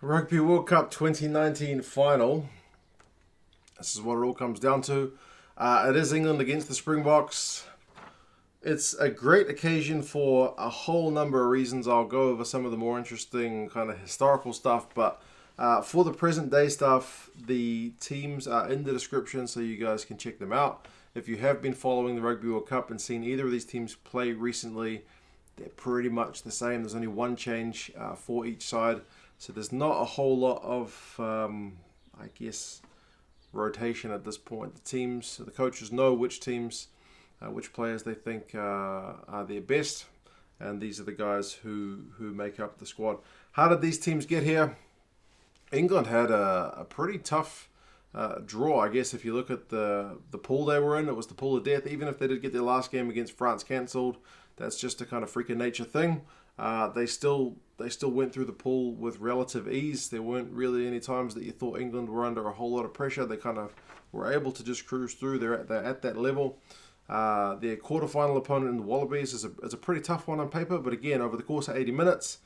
Rugby World Cup 2019 final. This is what it all comes down to. It is England against the Springboks. It's a great occasion for a whole number of reasons. I'll go over some of the more interesting kind of historical stuff, but for the present day stuff, the teams are in the description so you guys can check them out. If you have been following the Rugby World Cup and seen either of these teams play recently, they're pretty much the same. There's only one change for each side. So there's not a whole lot of, rotation at this point. The coaches know which teams, which players they think are their best, and these are the guys who make up the squad. How did these teams get here? England had a pretty tough draw, I guess. If you look at the pool they were in, it was the pool of death. Even if they did get their last game against France cancelled, that's just a kind of freak of nature thing. They still went through the pool with relative ease. There weren't really any times that you thought England were under a whole lot of pressure. They kind of were able to just cruise through. They're at that level. Their quarterfinal opponent in the Wallabies is a pretty tough one on paper, but again, over the course of 80 minutes,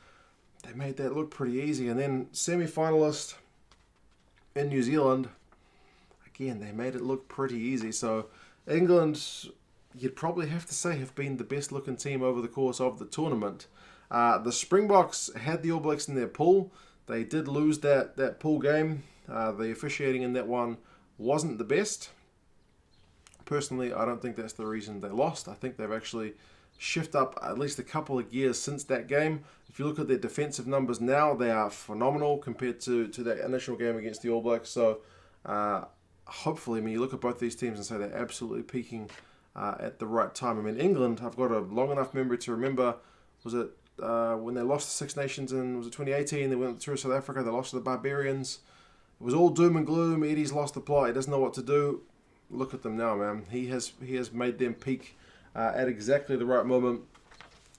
they made that look pretty easy. And then semi-finalist in New Zealand, again, they made it look pretty easy. So England, you'd probably have to say, have been the best looking team over the course of the tournament. The Springboks had the All Blacks in their pool. They did lose that pool game. The officiating in that one wasn't the best. Personally, I don't think that's the reason they lost. I think they've actually shifted up at least a couple of gears since that game. If you look at their defensive numbers now, they are phenomenal compared to that initial game against the All Blacks. So hopefully, you look at both these teams and say they're absolutely peaking at the right time. England, I've got a long enough memory to remember, was it when they lost the Six Nations in, was it 2018? They went through South Africa, they lost to the Barbarians. It was all doom and gloom. Eddie's lost the plot. He doesn't know what to do. Look at them now, man. He has made them peak at exactly the right moment.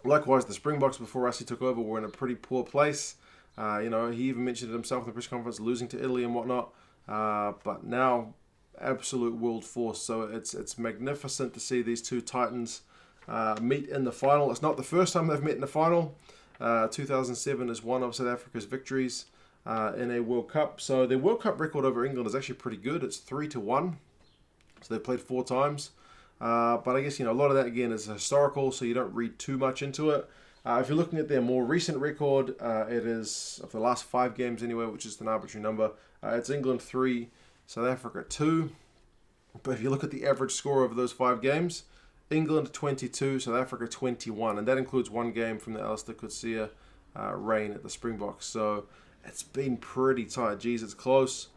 Likewise, the Springboks, before Rassie took over, were in a pretty poor place. He even mentioned it himself in the press conference, losing to Italy and whatnot. But now, absolute world force. So it's magnificent to see these two titans meet in the final. It's not the first time they've met in the final. 2007 is one of South Africa's victories in a World Cup. So their World Cup record over England is actually pretty good. It's 3-1. So they've played 4 times. But I guess, a lot of that, again, is historical, so you don't read too much into it. If you're looking at their more recent record, it is, of the last 5 games anyway, which is an arbitrary number, it's England 3, South Africa 2. But if you look at the average score over those 5 games, England 22, South Africa 21. And that includes one game from the Alistair Coetzee reign at the Springboks. So it's been pretty tight. Geez, it's close.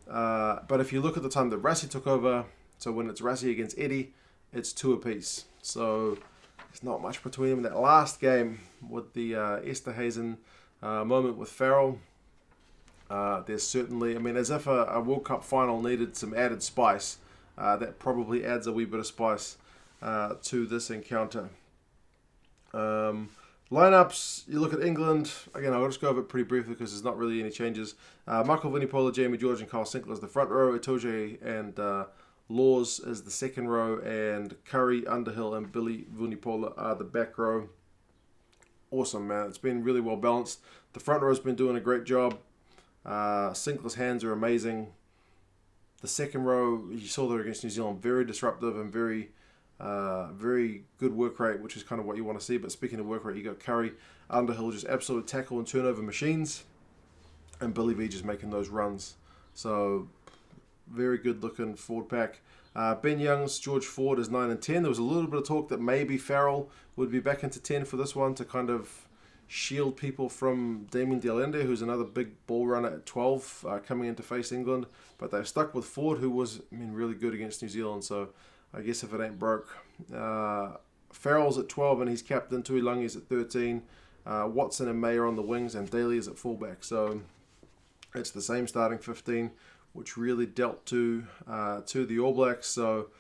But if you look at the time that Rassie took over, so when it's Rassie against Eddie, it's 2 apiece. So there's not much between them. That last game with the Esterhazen moment with Farrell, there's certainly, as if a World Cup final needed some added spice, that probably adds a wee bit of spice to this encounter. Lineups, you look at England, again, I'll just go over it pretty briefly because there's not really any changes. Mako, Vunipola, Jamie George and Kyle Sinckler is the front row, Itoje and Laws is the second row, and Curry, Underhill and Billy Vunipola are the back row. Awesome, man. It's been really well balanced. The front row's been doing a great job. Sinckler's hands are amazing. The second row, you saw there against New Zealand, very disruptive and very good work rate, which is kind of what you want to see. But speaking of work rate, you got Curry, Underhill, just absolute tackle and turnover machines, and Billy V just making those runs. So very good looking forward pack. Ben Young's George Ford is 9 and 10. There was a little bit of talk that maybe Farrell would be back into 10 for this one to kind of shield people from Damian Allende, who's another big ball runner at 12 coming in to face England. But they've stuck with Ford, who was really good against New Zealand. So I guess if it ain't broke. Farrell's at 12 and he's captain. Tuilagi's at 13. Watson and May are on the wings and Daly is at fullback. So it's the same starting 15, which really dealt to the All Blacks. So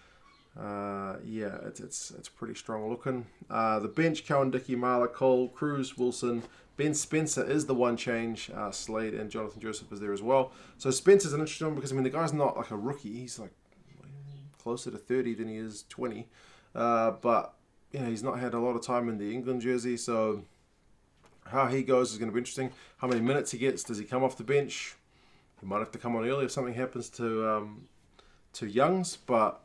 it's pretty strong looking. The bench, Cowan-Dickie, Marler, Cole, Kruis, Wilson. Ben Spencer is the one change. Slade and Jonathan Joseph is there as well. So Spencer's an interesting one because, the guy's not like a rookie. He's like closer to 30 than he is 20. But, he's not had a lot of time in the England jersey. So How he goes is going to be interesting. How many minutes he gets? Does he come off the bench? He might have to come on early if something happens to Youngs, but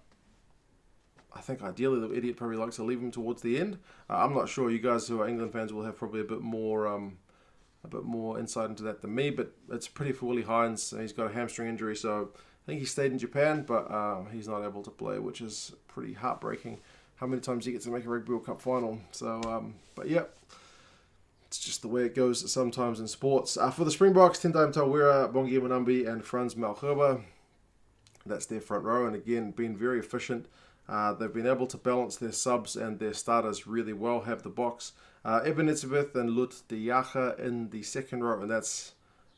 I think ideally the Idiot probably likes to leave him towards the end. I'm not sure. You guys who are England fans will have probably a bit more insight into that than me, but it's pretty for Willie Hines. He's got a hamstring injury, so I think he stayed in Japan, but he's not able to play, which is pretty heartbreaking. How many times he gets to make a Rugby World Cup final. So, but yeah, it's just the way it goes sometimes in sports. For the Springboks, Tendai Mtawira, Bongi Manambi, and Franz Malherba. That's their front row, and again, been very efficient. They've been able to balance their subs and their starters really well, have the box. Ebenezabeth and Lut Diacha in the second row, and that's...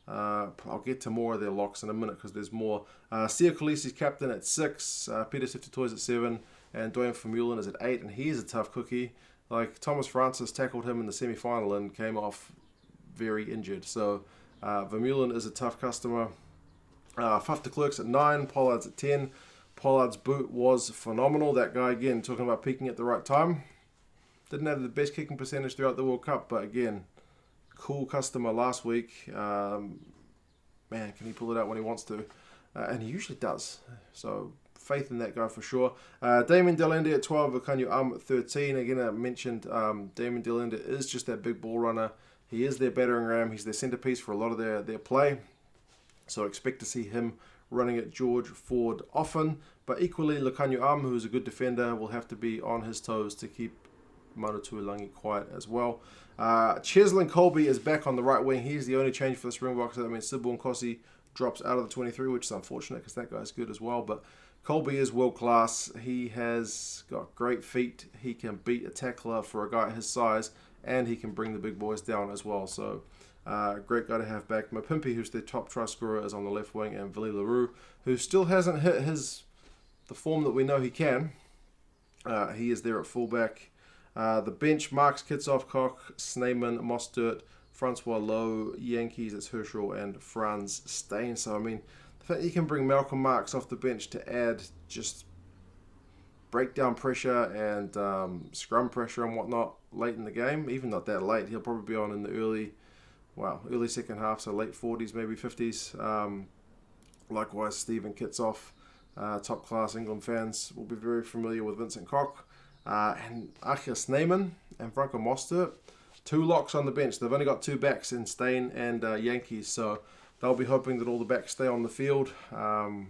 I'll get to more of their locks in a minute because there's more. Sia Khaleesi's captain at 6, Pieter-Steph Itoje at 7, and Dwayne Vermeulen is at 8, and he's a tough cookie. Like, Thomas Francis tackled him in the semi-final and came off very injured. So, Vermeulen is a tough customer. Faf de Klerk's at 9, Pollard's at 10. Pollard's boot was phenomenal. That guy, again, talking about peaking at the right time. Didn't have the best kicking percentage throughout the World Cup, but again, cool customer last week. Man, can he pull it out when he wants to? And he usually does. So, faith in that guy for sure. Damian Allende at 12, Lukhanyo at 13. Again, I mentioned Damian Allende is just that big ball runner. He is their battering ram. He's their centerpiece for a lot of their play. So expect to see him running at George Ford often. But equally, Lukhanyo, who is a good defender, will have to be on his toes to keep Manu Tuilagi quiet as well. Cheslin Kolbe is back on the right wing. He's the only change for the Springboks. That means Sibu Nkosi drops out of the 23, which is unfortunate because that guy's good as well. But Kolbe is world class. He has got great feet. He can beat a tackler for a guy his size, and he can bring the big boys down as well. So, great guy to have back. Mapimpi, who's their top try scorer, is on the left wing, and Willie Roux, who still hasn't hit the form that we know he can. He is there at fullback. The bench, Marks, Kitsoff, Koch, Sneeman, Mostert, Francois Lowe, Yankees, it's Herschel, and Franz Stain. So, I mean, the fact that you can bring Malcolm Marks off the bench to add just breakdown pressure and scrum pressure and whatnot late in the game, even not that late, he'll probably be on in the early second half, so late 40s, maybe 50s. Likewise, Stephen Kitsoff, top class England fans will be very familiar with Vincent Koch. And Achia Sneeman and Franco Mostert, 2 locks on the bench. They've only got 2 backs in Stain and Yankees, so they'll be hoping that all the backs stay on the field. And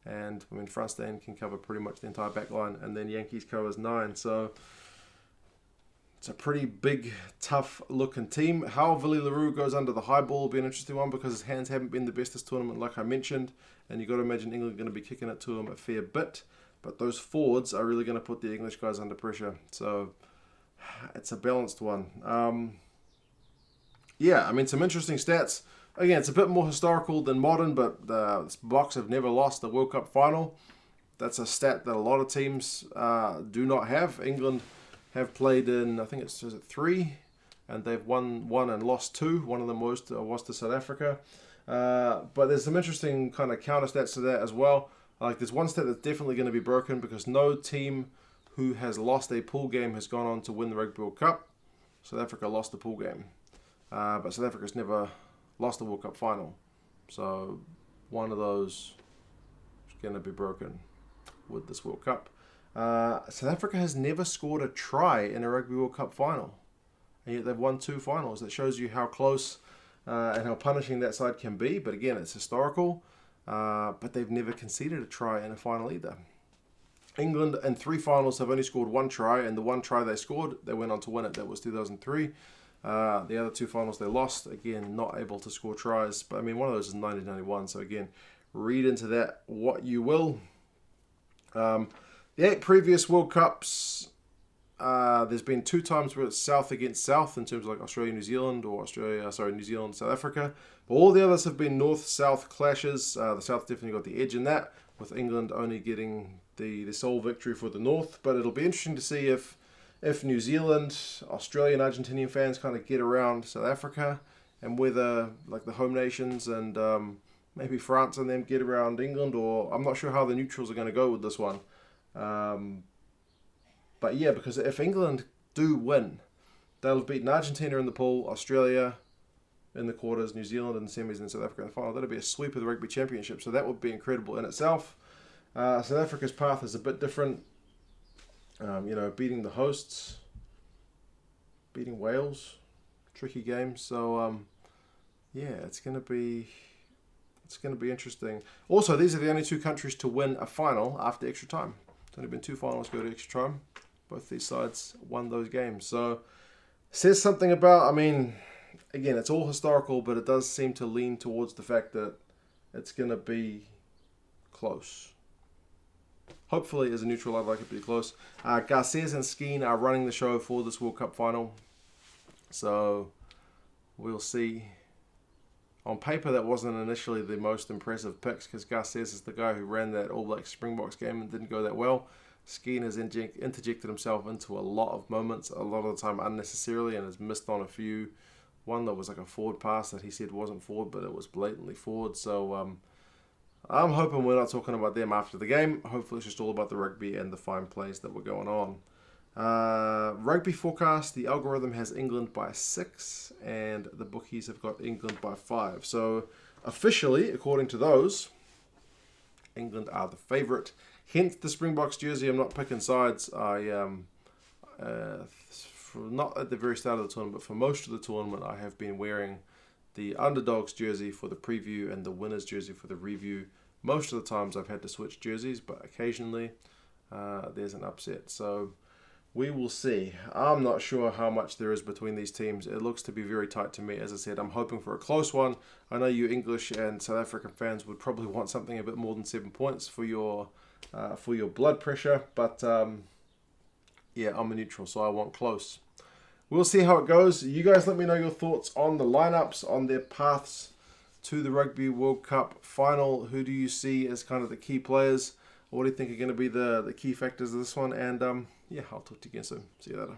I mean, Franz Stain can cover pretty much the entire back line, and then Yankees covers 9. So it's a pretty big, tough looking team. How Willie Roux goes under the high ball will be an interesting one because his hands haven't been the best this tournament, like I mentioned. And you've got to imagine England are going to be kicking it to him a fair bit. But those forwards are really going to put the English guys under pressure. So it's a balanced one. Yeah, I mean, some interesting stats. Again, it's a bit more historical than modern, but the Boks have never lost the World Cup final. That's a stat that a lot of teams do not have. England have played in, I think it's 3, and they've won 1 and lost 2. One of them was to South Africa. But there's some interesting kind of counter stats to that as well. Like, there's one stat that's definitely going to be broken because no team who has lost a pool game has gone on to win the Rugby World Cup. South Africa lost the pool game. But South Africa's never lost the World Cup final. So one of those is going to be broken with this World Cup. South Africa has never scored a try in a Rugby World Cup final. And yet they've won 2 finals. That shows you how close and how punishing that side can be. But again, it's historical. But they've never conceded a try in a final either. England in 3 finals have only scored 1 try, and the 1 try they scored, they went on to win it. That was 2003. The other 2 finals they lost, again, not able to score tries. But I mean, one of those is 1991, so again, read into that what you will. The 8 previous World Cups, there's been 2 times where it's South against South in terms of like Australia, New Zealand, or New Zealand, South Africa. But all the others have been North-South clashes. The South definitely got the edge in that, with England only getting the sole victory for the North. But it'll be interesting to see if New Zealand, Australian, Argentinian fans kind of get around South Africa, and whether like the home nations and maybe France and them get around England, or I'm not sure how the neutrals are going to go with this one. But yeah, because if England do win, They'll have beaten Argentina in the pool, Australia in the quarters, New Zealand in the semis, and South Africa in the final. That'll be a sweep of the Rugby Championship, so that would be incredible in itself. South Africa's path is a bit different. Beating the hosts, beating Wales, tricky game. So it's gonna be interesting. Also, these are the only two countries to win a final after extra time. There's only been 2 finals go to extra time. Both these sides won those games. So says something about. I mean, again, it's all historical, but it does seem to lean towards the fact that it's gonna be close. Hopefully, as a neutral, I'd like it to be close. Garces and Skeen are running the show for this World Cup final. So, we'll see. On paper, that wasn't initially the most impressive picks because Garces is the guy who ran that All Blacks Springboks game and didn't go that well. Skeen has interjected himself into a lot of moments, a lot of the time unnecessarily, and has missed on a few. One that was like a forward pass that he said wasn't forward, but it was blatantly forward. So, I'm hoping we're not talking about them after the game. Hopefully it's just all about the rugby and the fine plays that were going on. Rugby forecast, the algorithm has England by 6 and the bookies have got England by 5. So officially, according to those, England are the favourite. Hence the Springboks jersey. I'm not picking sides. Not at the very start of the tournament, but for most of the tournament I have been wearing the underdogs jersey for the preview and the winners jersey for the review. Most of the times I've had to switch jerseys, but occasionally there's an upset. So we will see. I'm not sure how much there is between these teams. It looks to be very tight to me. As I said, I'm hoping for a close one. I know you English and South African fans would probably want something a bit more than 7 points for your blood pressure, but I'm a neutral, so I want close. We'll see how it goes. You guys let me know your thoughts on the lineups, on their paths to the Rugby World Cup final. Who do you see as kind of the key players? What do you think are going to be the key factors of this one? And I'll talk to you again soon. See you later.